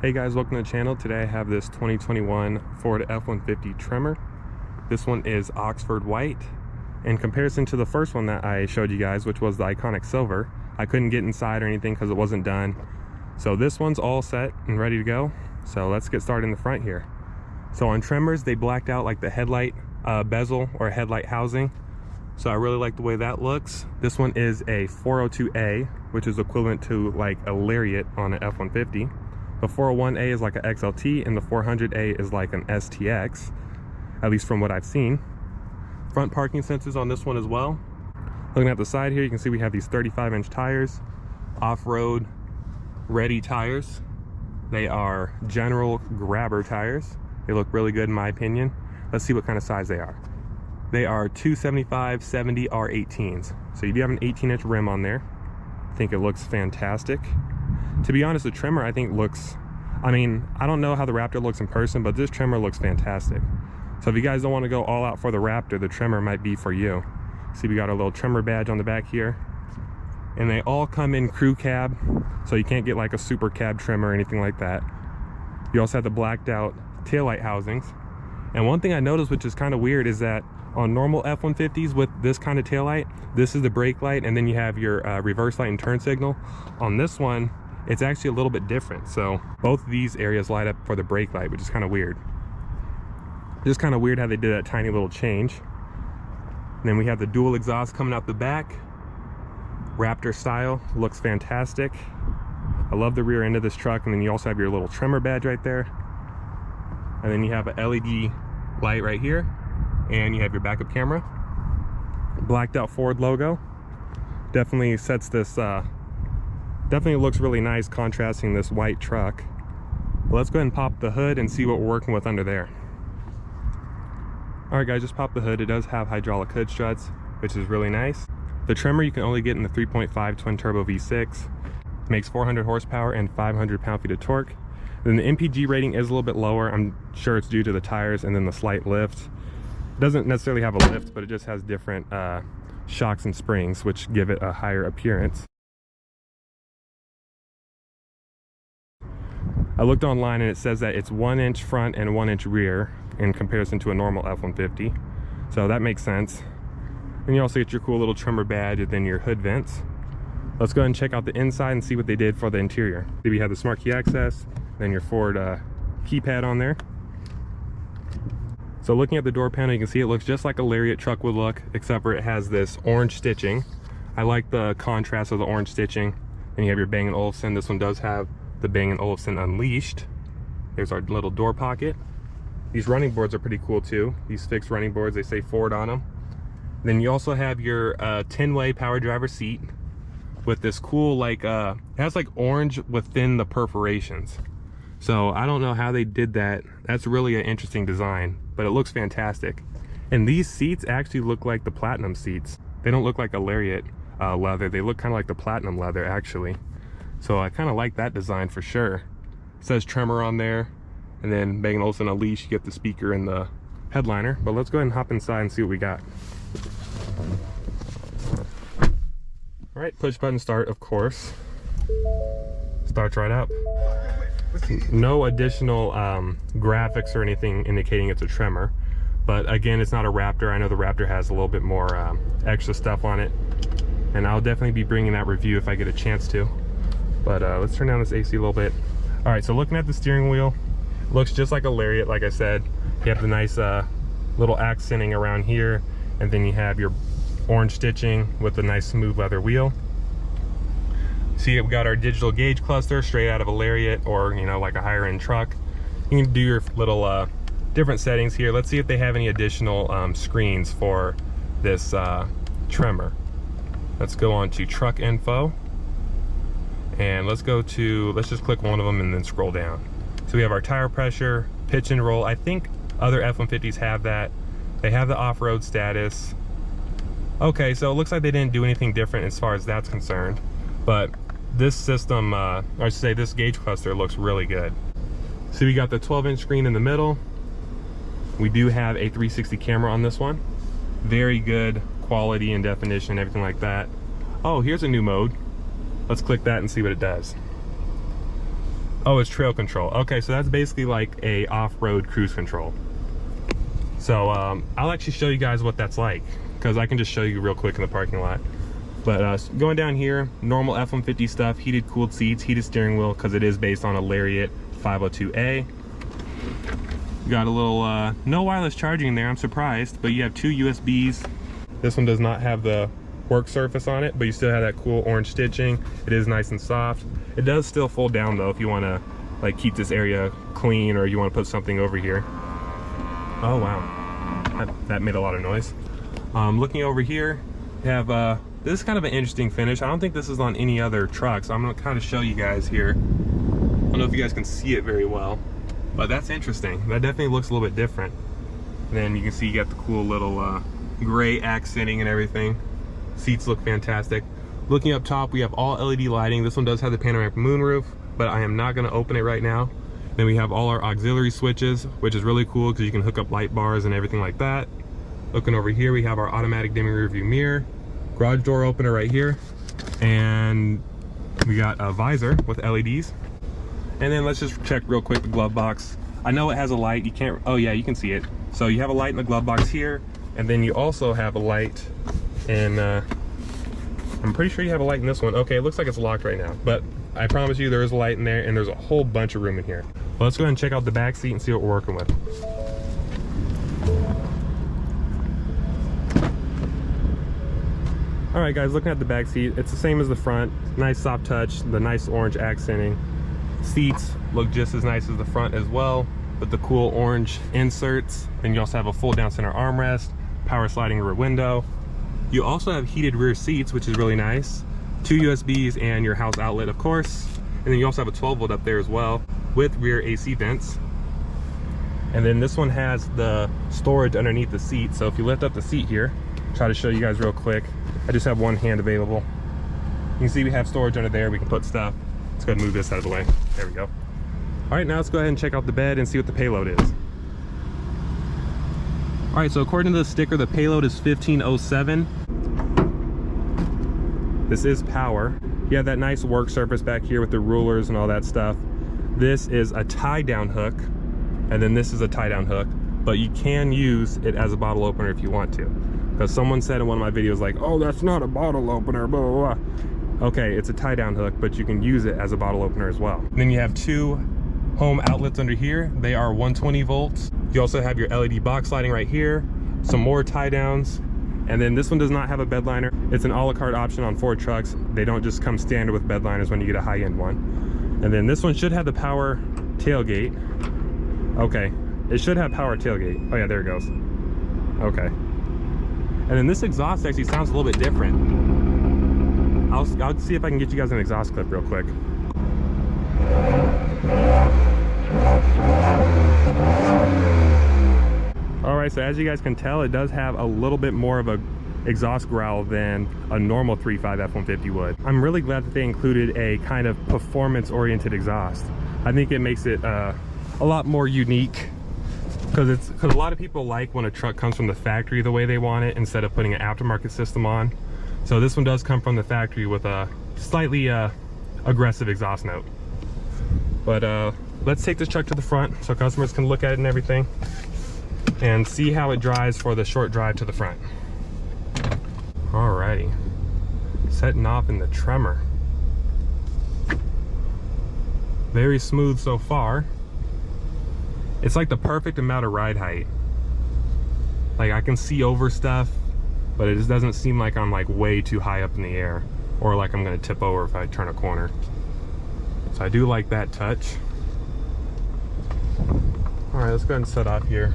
Hey guys, welcome to the channel. Today I have this 2021 Ford F-150 Tremor. This one is Oxford white. In comparison to the first one that I showed you guys, which was the iconic silver, I couldn't get inside or anything because it wasn't done. So this one's all set and ready to go. So let's get started in the front here. So on Tremors, they blacked out like the headlight bezel or headlight housing. So I really like the way that looks. This one is a 402A, which is equivalent to like a Lariat on an F-150. The 401A is like an XLT, and the 400A is like an STX, at least from what I've seen. Front parking sensors on this one as well. Looking at the side here, you can see we have these 35-inch tires, off-road ready tires. They are general grabber tires. They look really good in my opinion. Let's see what kind of size they are. They are 275/70 R18s. So you do have an 18-inch rim on there. I think it looks fantastic. To be honest, the Tremor I think looks, I don't know how the Raptor looks in person, but this Tremor looks fantastic. So if you guys don't want to go all out for the Raptor, the Tremor might be for you. See, we got our little Tremor badge on the back here. And they all come in crew cab, so you can't get like a super cab Tremor or anything like that. You also have the blacked out taillight housings. And one thing I noticed, which is kind of weird, is that on normal F-150s with this kind of taillight, this is the brake light, and then you have your reverse light and turn signal. On this one, it's actually a little bit different. So both of these areas light up for the brake light, which is kind of weird. Just kind of weird how they did that tiny little change. And then we have the dual exhaust coming out the back. Raptor style, looks fantastic. I love the rear end of this truck. And then you also have your little Tremor badge right there. And then you have a LED light right here. And you have your backup camera. Blacked out Ford logo. Definitely sets this, definitely looks really nice contrasting this white truck. But let's go ahead and pop the hood and see what we're working with under there. Alright guys, just pop the hood. It does have hydraulic hood struts, which is really nice. The Tremor you can only get in the 3.5 twin turbo V6. It makes 400 horsepower and 500 pound-feet of torque. Then the MPG rating is a little bit lower. I'm sure it's due to the tires and then the slight lift. It doesn't necessarily have a lift, but it just has different shocks and springs, which give it a higher appearance. I looked online and it says that it's 1 inch front and 1 inch rear in comparison to a normal F-150. So that makes sense. And you also get your cool little Tremor badge and then your hood vents. Let's go ahead and check out the inside and see what they did for the interior. We have the smart key access, then your Ford keypad on there. So looking at the door panel, you can see it looks just like a Lariat truck would look, except for it has this orange stitching. I like the contrast of the orange stitching. Then you have your Bang & Olufsen. This one does have the Bang & Olufsen Unleashed. There's our little door pocket. These running boards are pretty cool too. These fixed running boards, they say Ford on them. Then you also have your 10-way power driver seat with this cool like it has like orange within the perforations. So I don't know how they did that. That's really an interesting design, but it looks fantastic. And these seats actually look like the Platinum seats. They don't look like a Lariat leather. They look kind of like the Platinum leather actually. So I kind of like that design for sure. It says Tremor on there, and then Bang & Olufsen Unleashed, you get the speaker and the headliner. But let's go ahead and hop inside and see what we got. All right, push button start, of course. Starts right up. No additional graphics or anything indicating it's a Tremor. But again, it's not a Raptor. I know the Raptor has a little bit more extra stuff on it. And I'll definitely be bringing that review if I get a chance to. But let's turn down this AC a little bit. All right, so looking at the steering wheel, looks just like a Lariat, like I said. You have the nice little accenting around here, and then you have your orange stitching with the nice smooth leather wheel. See, we got our digital gauge cluster straight out of a Lariat or, you know, like a higher end truck. You can do your little different settings here. Let's see if they have any additional screens for this Tremor. Let's go on to truck info. And let's just click one of them and then scroll down. So we have our tire pressure, pitch and roll. I think other F-150s have that. They have the off-road status. Okay, so it looks like they didn't do anything different as far as that's concerned. But this system, or I should say this gauge cluster looks really good. So we got the 12-inch screen in the middle. We do have a 360 camera on this one. Very good quality and definition, everything like that. Oh, here's a new mode. Let's click that and see what it does. Oh, it's trail control. Okay, so that's basically like a off-road cruise control. So I'll actually show you guys what that's like, because I can just show you real quick in the parking lot. But going down here, normal F-150 stuff, heated cooled seats, heated steering wheel, because it is based on a Lariat 502A. You got a little no wireless charging there, I'm surprised, but you have 2 USBs. This one does not have the work surface on it, but you still have that cool orange stitching. It is nice and soft. It does still fold down though if you want to like keep this area clean, or you want to put something over here. Oh wow, that made a lot of noise. Looking over here, you have this is kind of an interesting finish. I don't think this is on any other trucks. I'm gonna kind of show you guys here. I don't know if you guys can see it very well, but that's interesting. That definitely looks a little bit different. And then you can see you got the cool little gray accenting and everything. Seats look fantastic. Looking up top, we have all LED lighting. This one does have the panoramic moonroof, but I am not going to open it right now. Then we have all our auxiliary switches, which is really cool because you can hook up light bars and everything like that. Looking over here, we have our automatic dimming rearview mirror, garage door opener right here, and we got a visor with LEDs. And then let's just check real quick the glove box. I know it has a light. You can't, oh yeah, you can see it. So you have a light in the glove box here, and then you also have a light in, I'm pretty sure you have a light in this one. Okay, it looks like it's locked right now, but I promise you there is a light in there, and there's a whole bunch of room in here. Well, let's go ahead and check out the back seat and see what we're working with. All right guys, looking at the back seat, it's the same as the front. Nice soft touch, the nice orange accenting. Seats look just as nice as the front as well, with the cool orange inserts. Then you also have a fold down center armrest, power sliding rear window. You also have heated rear seats, which is really nice. 2 USBs and your house outlet, of course. And then you also have a 12 volt up there as well, with rear AC vents. And then this one has the storage underneath the seat. So if you lift up the seat here, try to show you guys real quick. I just have one hand available. You can see we have storage under there. We can put stuff. Let's go ahead and move this out of the way. There we go. All right, now let's go ahead and check out the bed and see what the payload is. All right, so according to the sticker, the payload is 1507. This is power. You have that nice work surface back here with the rulers and all that stuff. This is a tie down hook, and then this is a tie down hook, but you can use it as a bottle opener if you want to. Because someone said in one of my videos like, oh, that's not a bottle opener, blah, blah, blah. Okay, it's a tie down hook, but you can use it as a bottle opener as well. And then you have 2 home outlets under here. They are 120 volts. You also have your LED box lighting right here, some more tie downs. And then this one does not have a bed liner. It's an a la carte option on Ford trucks. They don't just come standard with bed liners when you get a high end one. And then this one should have the power tailgate. Okay, it should have power tailgate. Oh yeah, there it goes. Okay. And then this exhaust actually sounds a little bit different. I'll see if I can get you guys an exhaust clip real quick. All right, so as you guys can tell, it does have a little bit more of a exhaust growl than a normal 3.5 F-150 would. I'm really glad that they included a kind of performance-oriented exhaust. I think it makes it a lot more unique, because a lot of people like when a truck comes from the factory the way they want it instead of putting an aftermarket system on. So this one does come from the factory with a slightly aggressive exhaust note. But let's take this truck to the front so customers can look at it and everything and see how it drives for the short drive to the front. Alrighty, setting off in the Tremor. Very smooth so far. It's like the perfect amount of ride height. Like I can see over stuff, but it just doesn't seem like I'm like way too high up in the air or like I'm gonna tip over if I turn a corner. So I do like that touch. All right, let's go ahead and set off here.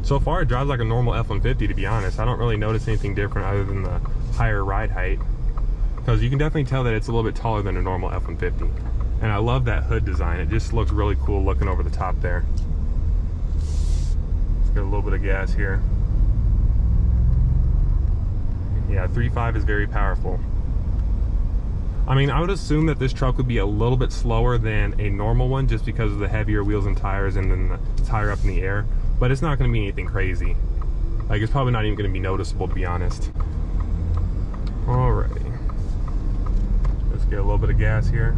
So far it drives like a normal F-150, to be honest. I don't really notice anything different other than the higher ride height, because you can definitely tell that it's a little bit taller than a normal F-150. And I love that hood design. It just looks really cool looking over the top there. Let's get a little bit of gas here. Yeah, 3.5 is very powerful. I mean, I would assume that this truck would be a little bit slower than a normal one just because of the heavier wheels and tires and then it's higher up in the air. But it's not going to be anything crazy. Like, it's probably not even going to be noticeable, to be honest. Alrighty. Let's get a little bit of gas here.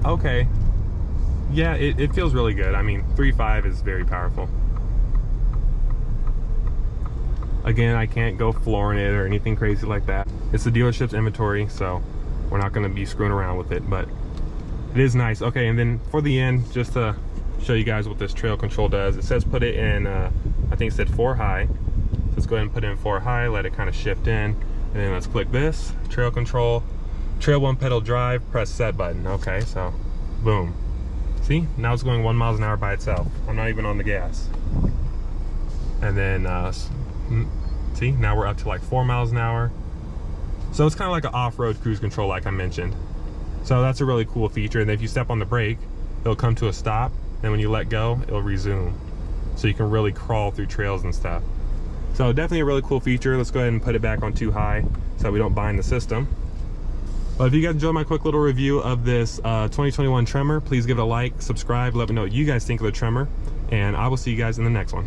Okay. Yeah, it feels really good. I mean, 3.5 is very powerful. Again, I can't go flooring it or anything crazy like that. It's the dealership's inventory, so we're not going to be screwing around with it, but it is nice. Okay, and then for the end, just to show you guys what this trail control does, it says put it in, I think it said 4 high. So let's go ahead and put it in 4 high, let it kind of shift in, and then let's click this, trail control, trail 1 pedal drive, press set button. Okay, so boom. See, now it's going 1 mile an hour by itself. I'm not even on the gas. And then, see, now we're up to like 4 miles an hour. So it's kind of like an off-road cruise control like I mentioned. So that's a really cool feature. And if you step on the brake, it'll come to a stop. And when you let go, it'll resume. So you can really crawl through trails and stuff. So definitely a really cool feature. Let's go ahead and put it back on 2 high so we don't bind the system. But if you guys enjoyed my quick little review of this 2021 Tremor, please give it a like, subscribe, let me know what you guys think of the Tremor. And I will see you guys in the next one.